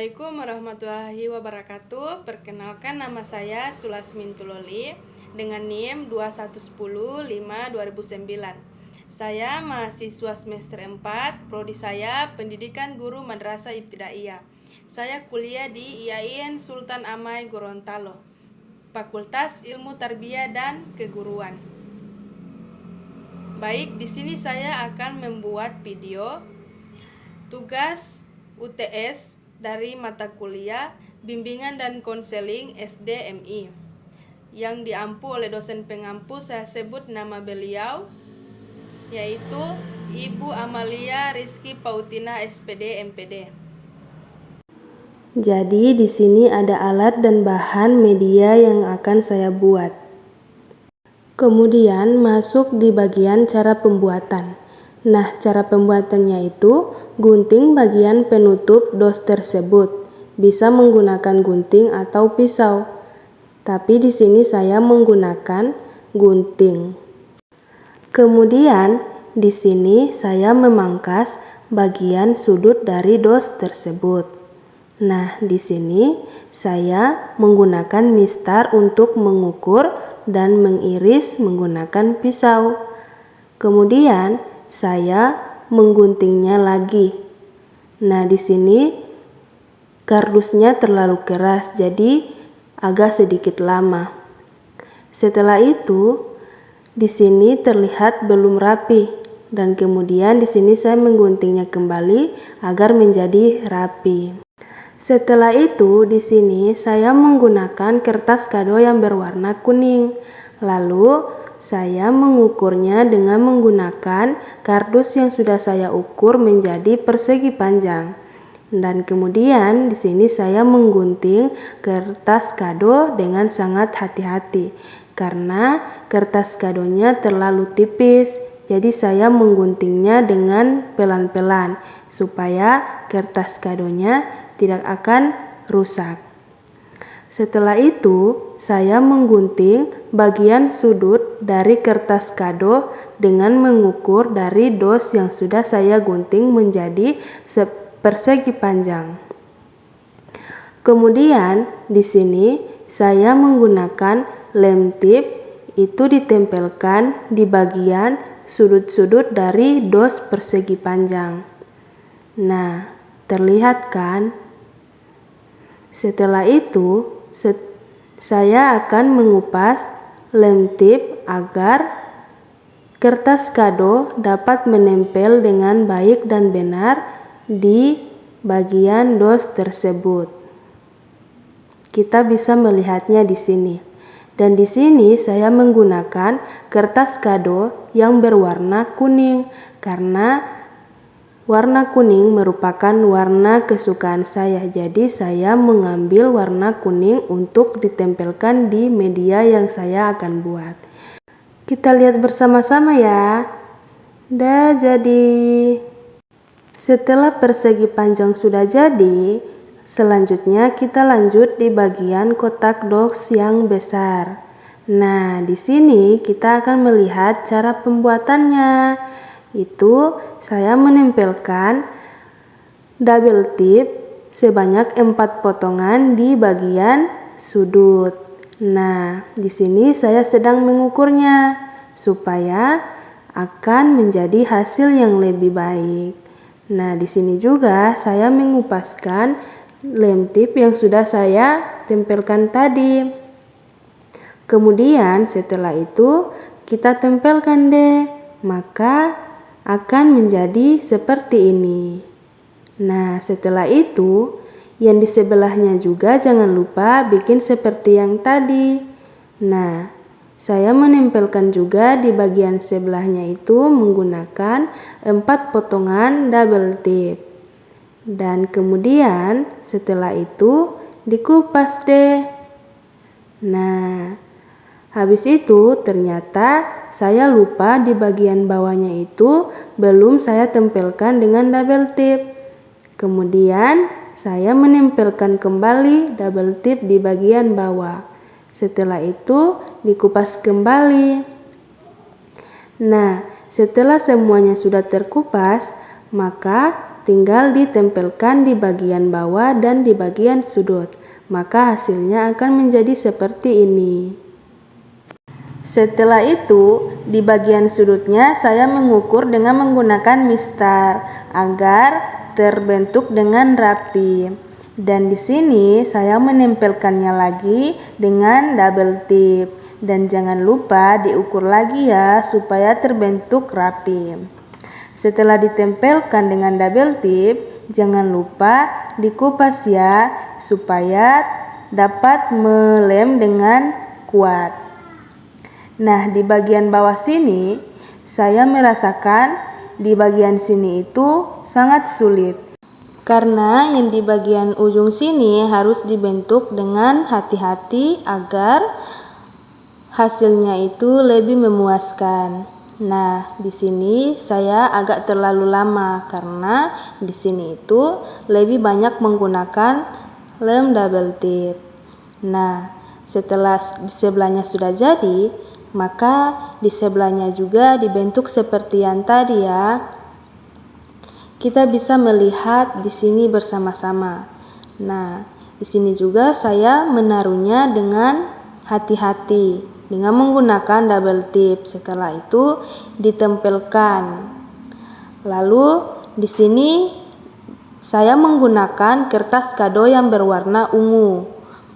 Assalamualaikum warahmatullahi wabarakatuh. Perkenalkan, nama saya Sulasmin Tuloli dengan NIM 2110-5-2009. Saya mahasiswa semester 4, prodi saya Pendidikan Guru Madrasah Ibtidaiyah. Saya kuliah di IAIN Sultan Amai Gorontalo, Fakultas Ilmu Tarbiyah dan Keguruan. Baik, di sini saya akan membuat video tugas UTS dari mata kuliah Bimbingan dan Konseling SDMI yang diampu oleh dosen pengampu. Saya sebut nama beliau, yaitu Ibu Amalia Rizky Pautina SPD MPD. Jadi di sini ada alat dan bahan media yang akan saya buat. Kemudian masuk di bagian cara pembuatan. Nah, cara pembuatannya itu gunting bagian penutup dos tersebut. Bisa menggunakan gunting atau pisau. Tapi di sini saya menggunakan gunting. Kemudian di sini saya memangkas bagian sudut dari dos tersebut. Nah, di sini saya menggunakan mistar untuk mengukur dan mengiris menggunakan pisau. Kemudian saya mengguntingnya lagi. Nah, di sini kardusnya terlalu keras, jadi agak sedikit lama. Setelah itu, di sini terlihat belum rapi, dan kemudian di sini saya mengguntingnya kembali agar menjadi rapi. Setelah itu, di sini saya menggunakan kertas kado yang berwarna kuning. Lalu saya mengukurnya dengan menggunakan kardus yang sudah saya ukur menjadi persegi panjang. Dan kemudian di sini saya menggunting kertas kado dengan sangat hati-hati karena kertas kadonya terlalu tipis. Jadi saya mengguntingnya dengan pelan-pelan supaya kertas kadonya tidak akan rusak. Setelah itu, saya menggunting bagian sudut dari kertas kado dengan mengukur dari dos yang sudah saya gunting menjadi persegi panjang. Kemudian di sini saya menggunakan lem tip, itu ditempelkan di bagian sudut-sudut dari dos persegi panjang. Nah, terlihat kan? Setelah itu, saya akan mengupas lem tip agar kertas kado dapat menempel dengan baik dan benar di bagian dos tersebut. Kita bisa melihatnya di sini. Dan di sini saya menggunakan kertas kado yang berwarna kuning karena warna kuning merupakan warna kesukaan saya, jadi saya mengambil warna kuning untuk ditempelkan di media yang saya akan buat. Kita lihat bersama-sama ya. Dah jadi. Setelah persegi panjang sudah jadi, selanjutnya kita lanjut di bagian kotak dos yang besar. Nah, di sini kita akan melihat cara pembuatannya. Itu saya menempelkan double tip sebanyak 4 potongan di bagian sudut. Nah, di sini saya sedang mengukurnya supaya akan menjadi hasil yang lebih baik. Nah, di sini juga saya mengupaskan lem tip yang sudah saya tempelkan tadi. Kemudian setelah itu kita tempelkan deh, maka akan menjadi seperti ini. Nah, setelah itu yang di sebelahnya juga jangan lupa bikin seperti yang tadi. Nah, saya menempelkan juga di bagian sebelahnya itu menggunakan 4 potongan double tip. Dan kemudian setelah itu dikupas deh. Nah, habis itu ternyata saya lupa di bagian bawahnya itu belum saya tempelkan dengan double tip. Kemudian saya menempelkan kembali double tip di bagian bawah. Setelah itu dikupas kembali. Nah, setelah semuanya sudah terkupas, maka tinggal ditempelkan di bagian bawah dan di bagian sudut. Maka hasilnya akan menjadi seperti ini. Setelah itu, di bagian sudutnya saya mengukur dengan menggunakan mistar agar terbentuk dengan rapi. Dan di sini saya menempelkannya lagi dengan double tip. Dan jangan lupa diukur lagi ya supaya terbentuk rapi. Setelah ditempelkan dengan double tip, jangan lupa dikupas ya supaya dapat melem dengan kuat. Nah, di bagian bawah sini saya merasakan di bagian sini itu sangat sulit. Karena yang di bagian ujung sini harus dibentuk dengan hati-hati agar hasilnya itu lebih memuaskan. Nah, di sini saya agak terlalu lama karena di sini itu lebih banyak menggunakan lem double tip. Nah, setelah di sebelahnya sudah jadi, maka di sebelahnya juga dibentuk seperti yang tadi ya. Kita bisa melihat di sini bersama-sama. Nah, di sini juga saya menaruhnya dengan hati-hati dengan menggunakan double tip. Setelah itu ditempelkan. Lalu di sini saya menggunakan kertas kado yang berwarna ungu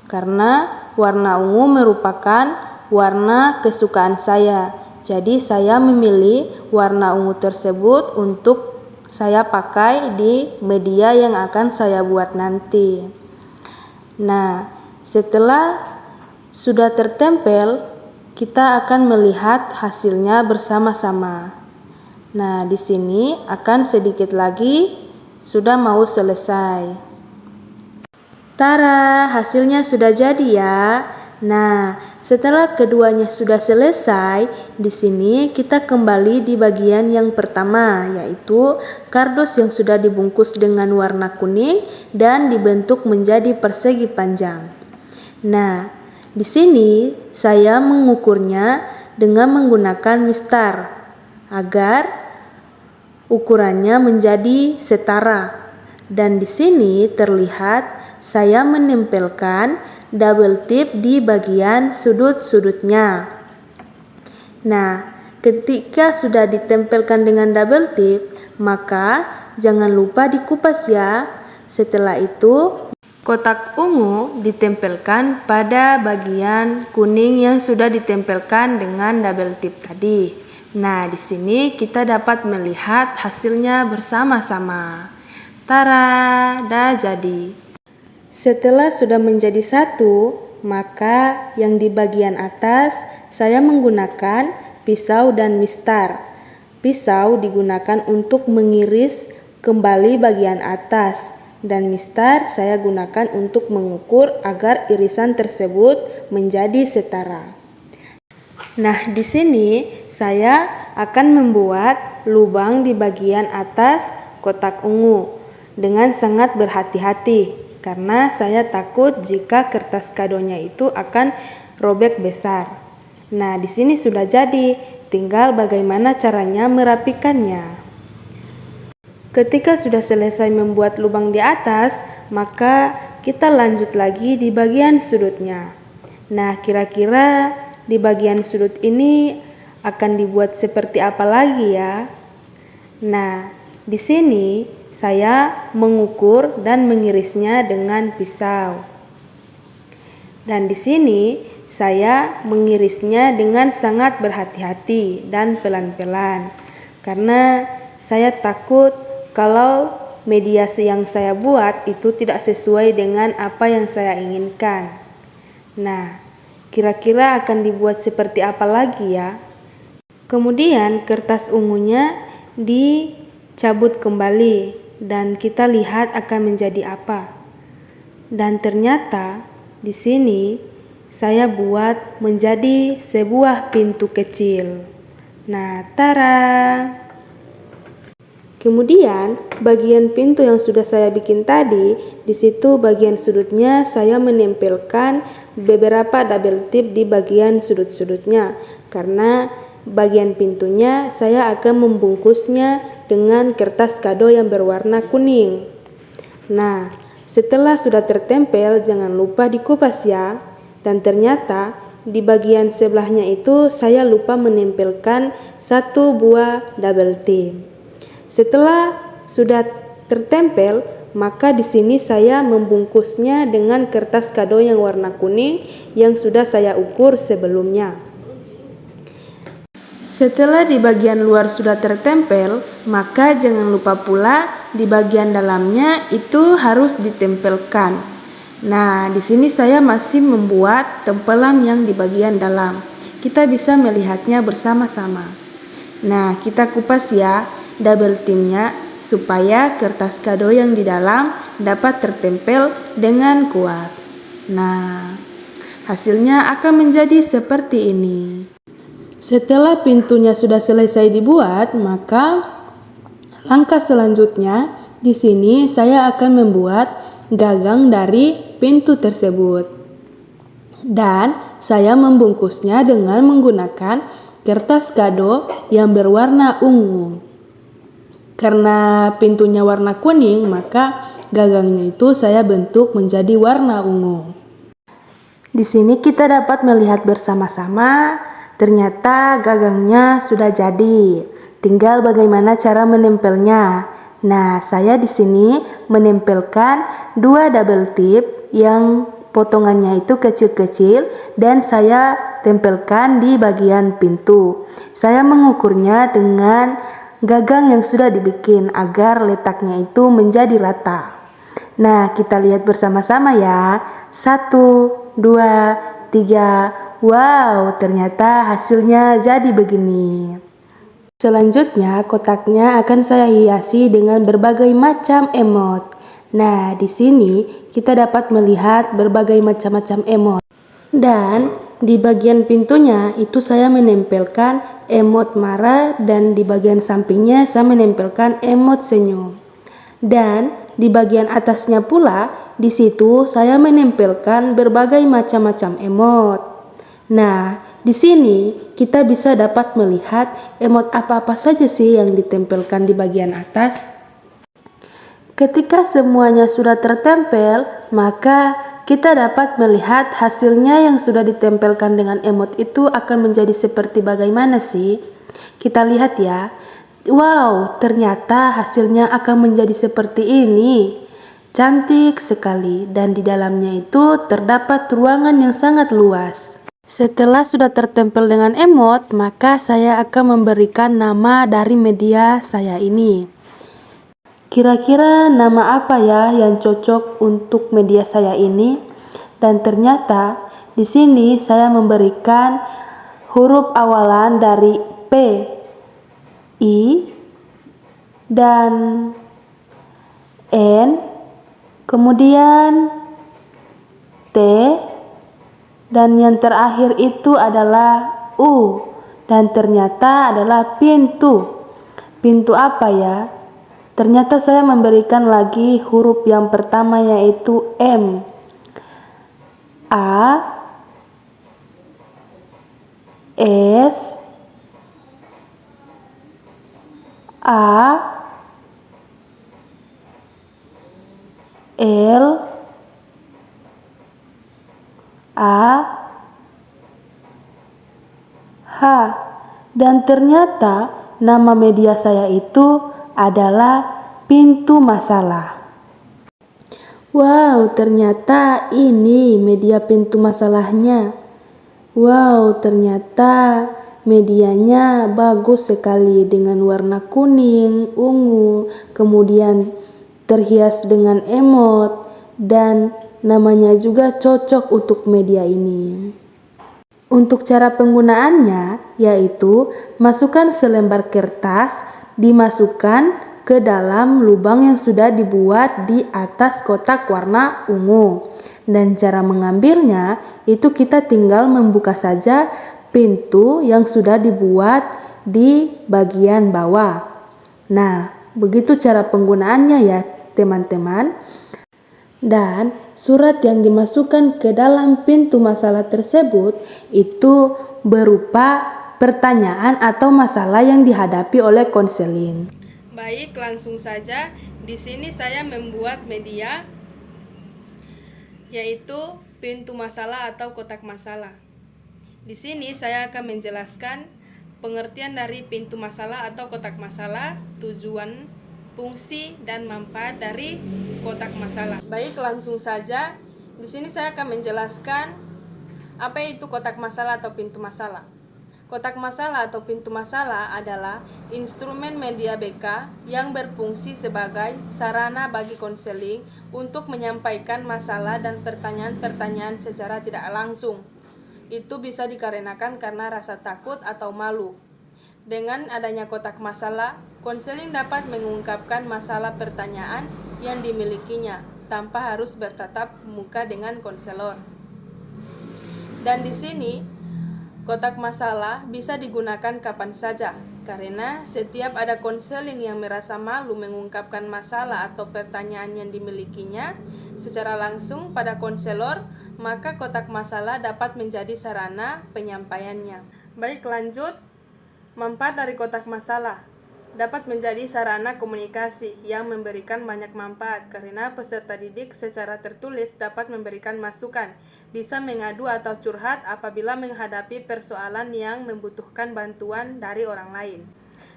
karena warna ungu merupakan warna kesukaan saya. Jadi saya memilih warna ungu tersebut untuk saya pakai di media yang akan saya buat nanti. Nah, setelah sudah tertempel, kita akan melihat hasilnya bersama-sama. Nah, di sini akan sedikit lagi sudah mau selesai. Tara, hasilnya sudah jadi ya. Nah, setelah keduanya sudah selesai, di sini kita kembali di bagian yang pertama, yaitu kardus yang sudah dibungkus dengan warna kuning dan dibentuk menjadi persegi panjang. Nah, di sini saya mengukurnya dengan menggunakan mistar agar ukurannya menjadi setara. Dan di sini terlihat saya menempelkan double tip di bagian sudut-sudutnya. Nah, ketika sudah ditempelkan dengan double tip, maka jangan lupa dikupas ya. Setelah itu, kotak ungu ditempelkan pada bagian kuning yang sudah ditempelkan dengan double tip tadi. Nah, di sini kita dapat melihat hasilnya bersama-sama. Tara, dah jadi. Setelah sudah menjadi satu, maka yang di bagian atas saya menggunakan pisau dan mistar. Pisau digunakan untuk mengiris kembali bagian atas dan mistar saya gunakan untuk mengukur agar irisan tersebut menjadi setara. Nah, di sini saya akan membuat lubang di bagian atas kotak ungu dengan sangat berhati-hati. Karena saya takut jika kertas kadonya itu akan robek besar. Nah, di sini sudah jadi, tinggal bagaimana caranya merapikannya. Ketika sudah selesai membuat lubang di atas, maka kita lanjut lagi di bagian sudutnya. Nah, kira-kira di bagian sudut ini akan dibuat seperti apa lagi ya? Nah, di sini saya mengukur dan mengirisnya dengan pisau. Dan di sini saya mengirisnya dengan sangat berhati-hati dan pelan-pelan. Karena saya takut kalau media yang saya buat itu tidak sesuai dengan apa yang saya inginkan. Nah, kira-kira akan dibuat seperti apa lagi ya? Kemudian kertas ungunya dicabut kembali dan kita lihat akan menjadi apa. Dan ternyata di sini saya buat menjadi sebuah pintu kecil. Nah, tara. Kemudian bagian pintu yang sudah saya bikin tadi, di situ bagian sudutnya saya menempelkan beberapa double tip di bagian sudut-sudutnya. Karena bagian pintunya saya akan membungkusnya dengan kertas kado yang berwarna kuning. Nah, setelah sudah tertempel, jangan lupa dikupas ya. Dan ternyata di bagian sebelahnya itu saya lupa menempelkan satu buah double tip. Setelah sudah tertempel, maka di sini saya membungkusnya dengan kertas kado yang warna kuning yang sudah saya ukur sebelumnya. Setelah di bagian luar sudah tertempel, maka jangan lupa pula di bagian dalamnya itu harus ditempelkan. Nah, di sini saya masih membuat tempelan yang di bagian dalam. Kita bisa melihatnya bersama-sama. Nah, kita kupas ya double timnya supaya kertas kado yang di dalam dapat tertempel dengan kuat. Nah, hasilnya akan menjadi seperti ini. Setelah pintunya sudah selesai dibuat, maka langkah selanjutnya di sini saya akan membuat gagang dari pintu tersebut. Dan saya membungkusnya dengan menggunakan kertas kado yang berwarna ungu. Karena pintunya warna kuning, maka gagangnya itu saya bentuk menjadi warna ungu. Di sini kita dapat melihat bersama-sama ternyata gagangnya sudah jadi. Tinggal bagaimana cara menempelnya. Nah, saya di sini menempelkan dua double tip yang potongannya itu kecil-kecil dan saya tempelkan di bagian pintu. Saya mengukurnya dengan gagang yang sudah dibikin agar letaknya itu menjadi rata. Nah, kita lihat bersama-sama ya. 1, 2, 3. Wow, ternyata hasilnya jadi begini. Selanjutnya, kotaknya akan saya hiasi dengan berbagai macam emot. Nah, di sini kita dapat melihat berbagai macam-macam emot. Dan di bagian pintunya itu saya menempelkan emot marah dan di bagian sampingnya saya menempelkan emot senyum. Dan di bagian atasnya pula, di situ saya menempelkan berbagai macam-macam emot. Nah, di sini kita bisa dapat melihat emot apa-apa saja sih yang ditempelkan di bagian atas. Ketika semuanya sudah tertempel, maka kita dapat melihat hasilnya yang sudah ditempelkan dengan emot itu akan menjadi seperti bagaimana sih? Kita lihat ya. Wow, ternyata hasilnya akan menjadi seperti ini. Cantik sekali dan di dalamnya itu terdapat ruangan yang sangat luas. Setelah sudah tertempel dengan emot, maka saya akan memberikan nama dari media saya ini. Kira-kira nama apa ya yang cocok untuk media saya ini? Dan ternyata di sini saya memberikan huruf awalan dari P, I, dan N, kemudian T, dan yang terakhir itu adalah U, dan ternyata adalah pintu. Pintu apa ya? Ternyata saya memberikan lagi huruf yang pertama yaitu M. A, S, A, L, A, H. Dan ternyata nama media saya itu adalah pintu masalah. Wow, ternyata ini media pintu masalahnya. Wow, ternyata medianya bagus sekali dengan warna kuning, ungu, kemudian terhias dengan emot, dan namanya juga cocok untuk media ini. Untuk cara penggunaannya yaitu masukkan selembar kertas, dimasukkan ke dalam lubang yang sudah dibuat di atas kotak warna ungu. Dan cara mengambilnya itu kita tinggal membuka saja pintu yang sudah dibuat di bagian bawah. Nah, begitu cara penggunaannya ya teman-teman. Dan surat yang dimasukkan ke dalam pintu masalah tersebut itu berupa pertanyaan atau masalah yang dihadapi oleh konseling. Baik, langsung saja. Di sini saya membuat media yaitu pintu masalah atau kotak masalah. Di sini saya akan menjelaskan pengertian dari pintu masalah atau kotak masalah, tujuan, fungsi, dan manfaat dari kotak masalah. Baik, langsung saja. Di sini saya akan menjelaskan apa itu kotak masalah atau pintu masalah. Kotak masalah atau pintu masalah adalah instrumen media BK yang berfungsi sebagai sarana bagi konseling untuk menyampaikan masalah dan pertanyaan-pertanyaan secara tidak langsung. Itu bisa dikarenakan karena rasa takut atau malu. Dengan adanya kotak masalah, konseling dapat mengungkapkan masalah pertanyaan yang dimilikinya tanpa harus bertatap muka dengan konselor. Dan di sini, kotak masalah bisa digunakan kapan saja, karena setiap ada konseling yang merasa malu mengungkapkan masalah atau pertanyaan yang dimilikinya secara langsung pada konselor, maka kotak masalah dapat menjadi sarana penyampaiannya. Baik, lanjut. Manfaat dari kotak masalah dapat menjadi sarana komunikasi yang memberikan banyak manfaat karena peserta didik secara tertulis dapat memberikan masukan, bisa mengadu atau curhat apabila menghadapi persoalan yang membutuhkan bantuan dari orang lain.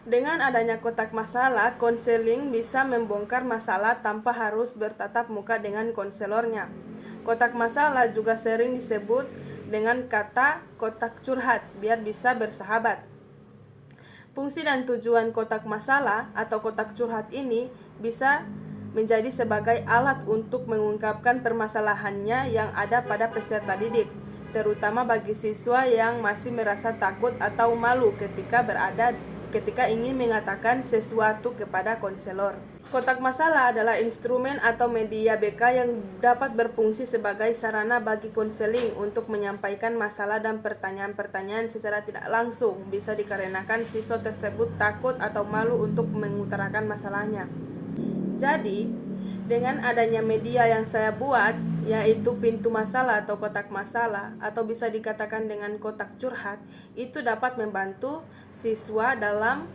Dengan adanya kotak masalah, konseling bisa membongkar masalah tanpa harus bertatap muka dengan konselornya. Kotak masalah juga sering disebut dengan kata kotak curhat biar bisa bersahabat. Fungsi dan tujuan kotak masalah atau kotak curhat ini bisa menjadi sebagai alat untuk mengungkapkan permasalahannya yang ada pada peserta didik, terutama bagi siswa yang masih merasa takut atau malu ketika ingin mengatakan sesuatu kepada konselor. Kotak masalah adalah instrumen atau media BK yang dapat berfungsi sebagai sarana bagi konseling untuk menyampaikan masalah dan pertanyaan-pertanyaan secara tidak langsung, bisa dikarenakan siswa tersebut takut atau malu untuk mengutarakan masalahnya. Jadi, dengan adanya media yang saya buat, yaitu pintu masalah atau kotak masalah, atau bisa dikatakan dengan kotak curhat, itu dapat membantu siswa dalam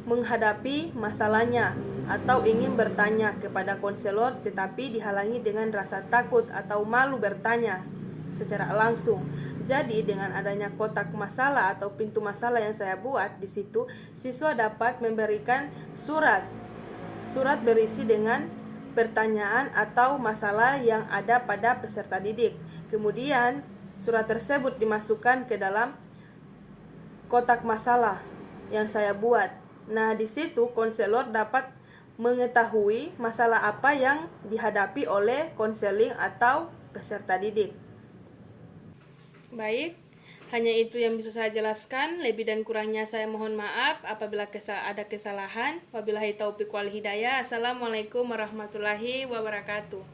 menghadapi masalahnya atau ingin bertanya kepada konselor tetapi dihalangi dengan rasa takut atau malu bertanya secara langsung. Jadi dengan adanya kotak masalah atau pintu masalah yang saya buat di situ, siswa dapat memberikan surat berisi dengan pertanyaan atau masalah yang ada pada peserta didik. Kemudian surat tersebut dimasukkan ke dalam kotak masalah yang saya buat. Nah, di situ konselor dapat mengetahui masalah apa yang dihadapi oleh konseling atau peserta didik. Baik, hanya itu yang bisa saya jelaskan. Lebih dan kurangnya saya mohon maaf apabila ada kesalahan. Wabillahi taufiq wal hidayah. Assalamualaikum warahmatullahi wabarakatuh.